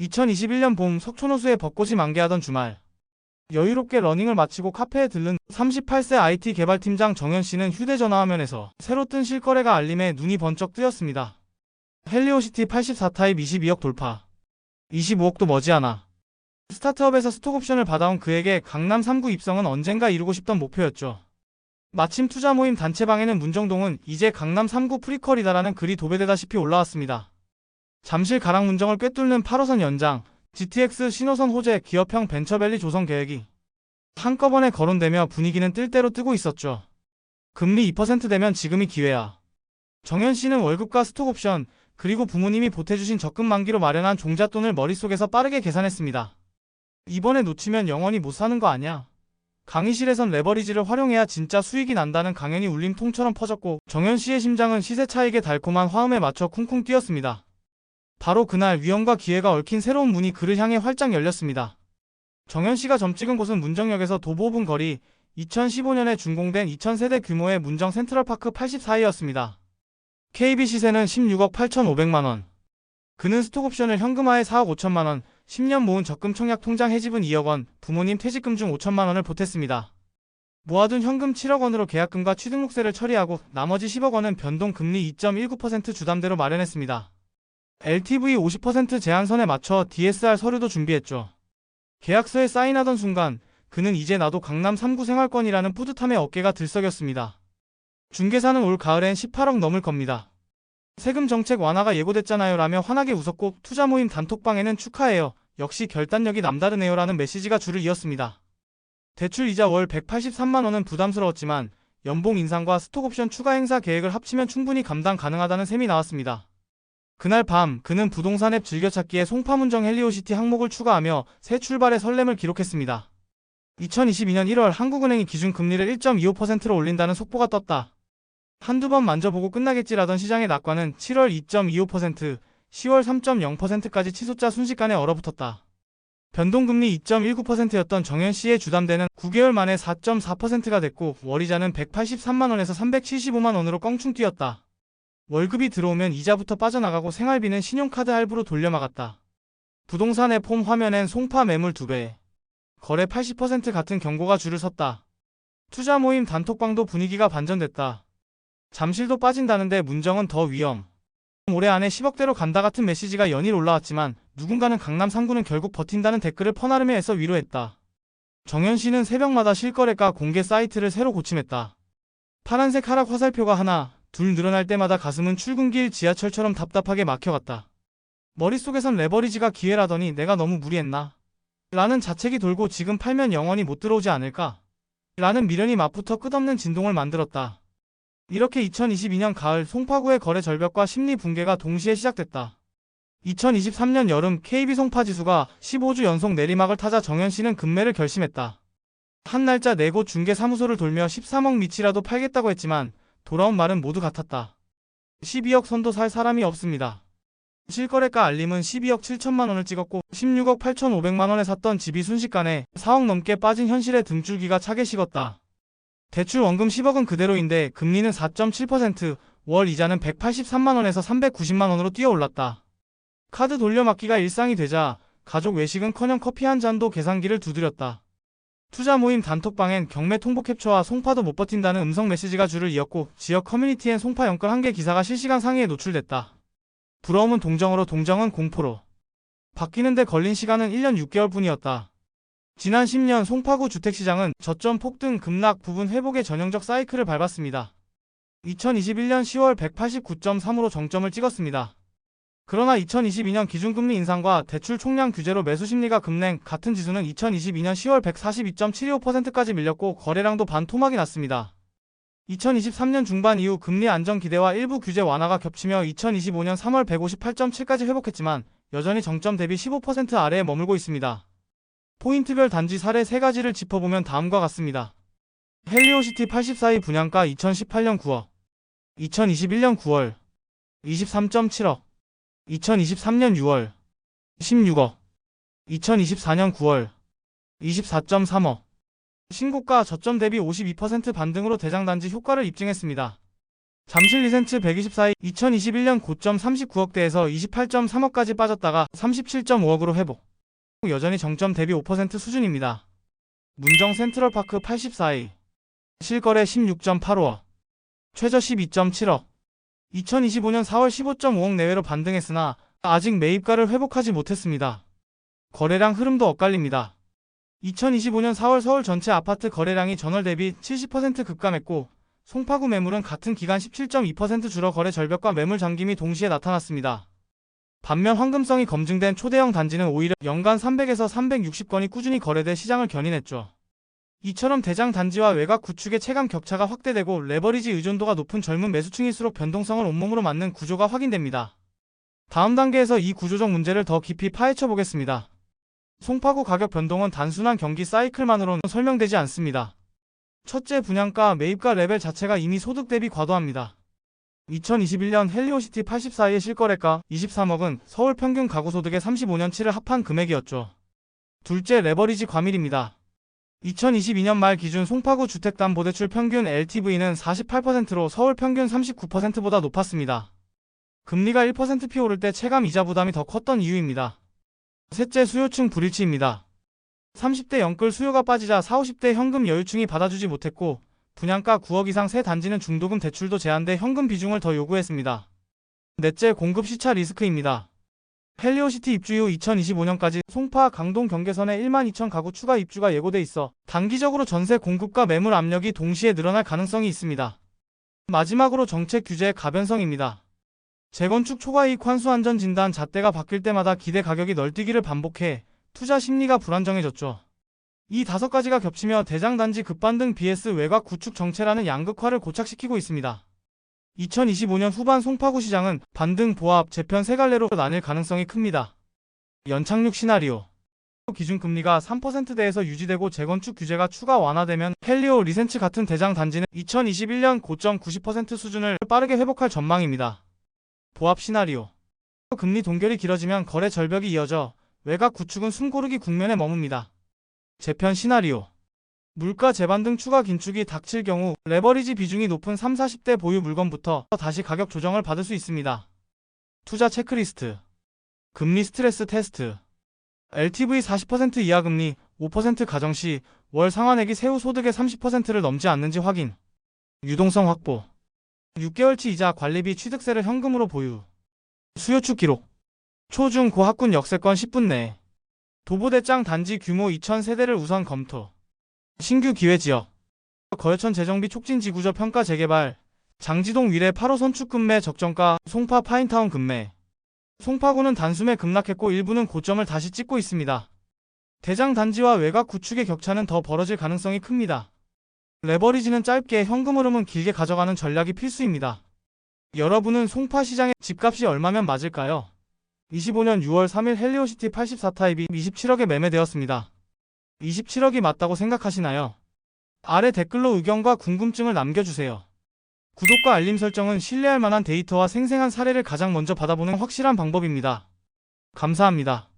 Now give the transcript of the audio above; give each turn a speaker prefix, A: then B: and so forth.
A: 2021년 봄 석촌호수에 벚꽃이 만개하던 주말. 여유롭게 러닝을 마치고 카페에 들른 38세 IT 개발팀장 정현씨는 휴대전화 화면에서 새로 뜬 실거래가 알림에 눈이 번쩍 뜨였습니다. 헬리오시티 84타입 22억 돌파. 25억도 머지않아. 스타트업에서 스톡옵션을 받아온 그에게 강남 3구 입성은 언젠가 이루고 싶던 목표였죠. 마침 투자모임 단체방에는 문정동은 이제 강남 3구 프리퀄이다라는 글이 도배되다시피 올라왔습니다. 잠실 가락 문정을 꿰뚫는 8호선 연장, GTX 신호선 호재 기업형 벤처밸리 조성 계획이 한꺼번에 거론되며 분위기는 뜰 대로 뜨고 있었죠. 금리 2% 되면 지금이 기회야. 정현씨는 월급과 스톡옵션, 그리고 부모님이 보태주신 적금 만기로 마련한 종잣돈을 머릿속에서 빠르게 계산했습니다. 이번에 놓치면 영원히 못 사는 거 아냐? 강의실에선 레버리지를 활용해야 진짜 수익이 난다는 강연이 울림통처럼 퍼졌고 정현씨의 심장은 시세 차익의 달콤한 화음에 맞춰 쿵쿵 뛰었습니다. 바로 그날 위험과 기회가 얽힌 새로운 문이 그를 향해 활짝 열렸습니다. 정현씨가 점 찍은 곳은 문정역에서 도보 5분 거리, 2015년에 준공된 2000세대 규모의 문정 센트럴파크 84이었습니다. KB 시세는 16억 8,500만원. 그는 스톡옵션을 현금화해 4억 5천만원, 10년 모은 적금 청약 통장 해집은 2억원, 부모님 퇴직금 중 5천만원을 보탰습니다. 모아둔 현금 7억원으로 계약금과 취등록세를 처리하고 나머지 10억원은 변동금리 2.19% 주담대로 마련했습니다. LTV 50% 제한선에 맞춰 DSR 서류도 준비했죠. 계약서에 사인하던 순간 그는 이제 나도 강남 3구 생활권이라는 뿌듯함에 어깨가 들썩였습니다. 중개사는 올 가을엔 18억 넘을 겁니다. 세금 정책 완화가 예고됐잖아요 라며 환하게 웃었고 투자 모임 단톡방에는 축하해요. 역시 결단력이 남다르네요 라는 메시지가 줄을 이었습니다. 대출 이자 월 183만원은 부담스러웠지만 연봉 인상과 스톡옵션 추가 행사 계획을 합치면 충분히 감당 가능하다는 셈이 나왔습니다. 그날 밤 그는 부동산 앱 즐겨찾기에 송파문정 헬리오시티 항목을 추가하며 새 출발의 설렘을 기록했습니다. 2022년 1월 한국은행이 기준금리를 1.25%로 올린다는 속보가 떴다. 한두 번 만져보고 끝나겠지라던 시장의 낙관은 7월 2.25%, 10월 3.0%까지 치솟자 순식간에 얼어붙었다. 변동금리 2.19%였던 정현씨의 주담대는 9개월 만에 4.4%가 됐고 월이자는 183만원에서 375만원으로 껑충 뛰었다. 월급이 들어오면 이자부터 빠져나가고 생활비는 신용카드 할부로 돌려막았다. 부동산 앱 홈 화면엔 송파 매물 2배, 거래 80% 같은 경고가 줄을 섰다. 투자 모임 단톡방도 분위기가 반전됐다. 잠실도 빠진다는데 문정은 더 위험. 올해 안에 10억대로 간다 같은 메시지가 연일 올라왔지만 누군가는 강남 3구는 결국 버틴다는 댓글을 퍼나르며 애써 위로했다. 정현씨는 새벽마다 실거래가 공개 사이트를 새로 고침했다. 파란색 하락 화살표가 하나, 둘 늘어날 때마다 가슴은 출근길 지하철처럼 답답하게 막혀갔다. 머릿속에선 레버리지가 기회라더니 내가 너무 무리했나? 라는 자책이 돌고 지금 팔면 영원히 못 들어오지 않을까? 라는 미련이 맛부터 끝없는 진동을 만들었다. 이렇게 2022년 가을 송파구의 거래 절벽과 심리 붕괴가 동시에 시작됐다. 2023년 여름 KB 송파 지수가 15주 연속 내리막을 타자 정현씨는 급매를 결심했다. 한 날짜 4곳 중개사무소를 돌며 13억 미치라도 팔겠다고 했지만 돌아온 말은 모두 같았다. 12억 선도 살 사람이 없습니다. 실거래가 알림은 12억 7천만원을 찍었고 16억 8,500만원에 샀던 집이 순식간에 4억 넘게 빠진 현실의 등줄기가 차게 식었다. 대출 원금 10억은 그대로인데 금리는 4.7%, 월 이자는 183만원에서 390만원으로 뛰어올랐다. 카드 돌려막기가 일상이 되자 가족 외식은커녕 커피 한 잔도 계산기를 두드렸다. 투자 모임 단톡방엔 경매 통보 캡처와 송파도 못 버틴다는 음성 메시지가 줄을 이었고 지역 커뮤니티엔 송파 연끌 1개 기사가 실시간 상위에 노출됐다. 부러움은 동정으로 동정은 공포로. 바뀌는데 걸린 시간은 1년 6개월 뿐이었다. 지난 10년 송파구 주택시장은 저점 폭등 급락 부분 회복의 전형적 사이클을 밟았습니다. 2021년 10월 189.3으로 정점을 찍었습니다. 그러나 2022년 기준금리 인상과 대출 총량 규제로 매수 심리가 급냉, 같은 지수는 2022년 10월 142.725%까지 밀렸고 거래량도 반토막이 났습니다. 2023년 중반 이후 금리 안정 기대와 일부 규제 완화가 겹치며 2025년 3월 158.7까지 회복했지만 여전히 정점 대비 15% 아래에 머물고 있습니다. 포인트별 단지 사례 3가지를 짚어보면 다음과 같습니다. 헬리오시티 84의 분양가 2018년 9억, 2021년 9월 23.7억, 2023년 6월 16억, 2024년 9월 24.3억. 신고가 저점 대비 52% 반등으로 대장단지 효과를 입증했습니다. 잠실 리센츠 124이 2021년 고점 39억대에서 28.3억까지 빠졌다가 37.5억으로 회복. 여전히 정점 대비 5% 수준입니다. 문정 센트럴파크 84이 실거래 16.85억, 최저 12.7억. 2025년 4월 15.5억 내외로 반등했으나 아직 매입가를 회복하지 못했습니다. 거래량 흐름도 엇갈립니다. 2025년 4월 서울 전체 아파트 거래량이 전월 대비 70% 급감했고 송파구 매물은 같은 기간 17.2% 줄어 거래 절벽과 매물 잠김이 동시에 나타났습니다. 반면 황금성이 검증된 초대형 단지는 오히려 연간 300에서 360건이 꾸준히 거래돼 시장을 견인했죠. 이처럼 대장 단지와 외곽 구축의 체감 격차가 확대되고 레버리지 의존도가 높은 젊은 매수층일수록 변동성을 온몸으로 맞는 구조가 확인됩니다. 다음 단계에서 이 구조적 문제를 더 깊이 파헤쳐 보겠습니다. 송파구 가격 변동은 단순한 경기 사이클만으로는 설명되지 않습니다. 첫째, 분양가, 매입가 레벨 자체가 이미 소득 대비 과도합니다. 2021년 헬리오시티 84의 실거래가 23억은 서울 평균 가구 소득의 35년치를 합한 금액이었죠. 둘째, 레버리지 과밀입니다. 2022년 말 기준 송파구 주택담보대출 평균 LTV는 48%로 서울 평균 39%보다 높았습니다. 금리가 1%피 오를 때 체감 이자 부담이 더 컸던 이유입니다. 셋째, 수요층 불일치입니다. 30대 영끌 수요가 빠지자 40, 50대 현금 여유층이 받아주지 못했고 분양가 9억 이상 새 단지는 중도금 대출도 제한돼 현금 비중을 더 요구했습니다. 넷째, 공급 시차 리스크입니다. 헬리오시티 입주 이후 2025년까지 송파, 강동 경계선에 1만 2천 가구 추가 입주가 예고돼 있어 단기적으로 전세 공급과 매물 압력이 동시에 늘어날 가능성이 있습니다. 마지막으로 정책 규제의 가변성입니다. 재건축 초과이익 환수 안전 진단 잣대가 바뀔 때마다 기대 가격이 널뛰기를 반복해 투자 심리가 불안정해졌죠. 이 5가지가 겹치며 대장단지 급반등 vs 외곽 구축 정체라는 양극화를 고착시키고 있습니다. 2025년 후반 송파구 시장은 반등, 보합, 재편 세 갈래로 나뉠 가능성이 큽니다. 연착륙 시나리오. 기준금리가 3%대에서 유지되고 재건축 규제가 추가 완화되면 헬리오, 리센츠 같은 대장 단지는 2021년 고점 90% 수준을 빠르게 회복할 전망입니다. 보합 시나리오. 금리 동결이 길어지면 거래 절벽이 이어져 외곽 구축은 숨고르기 국면에 머뭅니다. 재편 시나리오. 물가 재반등 추가 긴축이 닥칠 경우 레버리지 비중이 높은 30, 40대 보유 물건부터 다시 가격 조정을 받을 수 있습니다. 투자 체크리스트. 금리 스트레스 테스트. LTV 40% 이하 금리, 5% 가정 시 월 상환액이 세후 소득의 30%를 넘지 않는지 확인. 유동성 확보. 6개월치 이자 관리비 취득세를 현금으로 보유. 수요축 기록. 초, 중, 고 학군 역세권 10분 내에. 도보대장 단지 규모 2,000세대를 우선 검토. 신규 기회지역. 거여천 재정비 촉진지 구조 평가 재개발. 장지동 위례 8호 선축 급매 적정가. 송파 파인타운 급매. 송파구는 단숨에 급락했고 일부는 고점을 다시 찍고 있습니다. 대장 단지와 외곽 구축의 격차는 더 벌어질 가능성이 큽니다. 레버리지는 짧게, 현금 흐름은 길게 가져가는 전략이 필수입니다. 여러분은 송파 시장의 집값이 얼마면 맞을까요? 25년 6월 3일 헬리오시티 84타입이 27억에 매매되었습니다. 27억이 맞다고 생각하시나요? 아래 댓글로 의견과 궁금증을 남겨주세요. 구독과 알림 설정은 신뢰할 만한 데이터와 생생한 사례를 가장 먼저 받아보는 확실한 방법입니다. 감사합니다.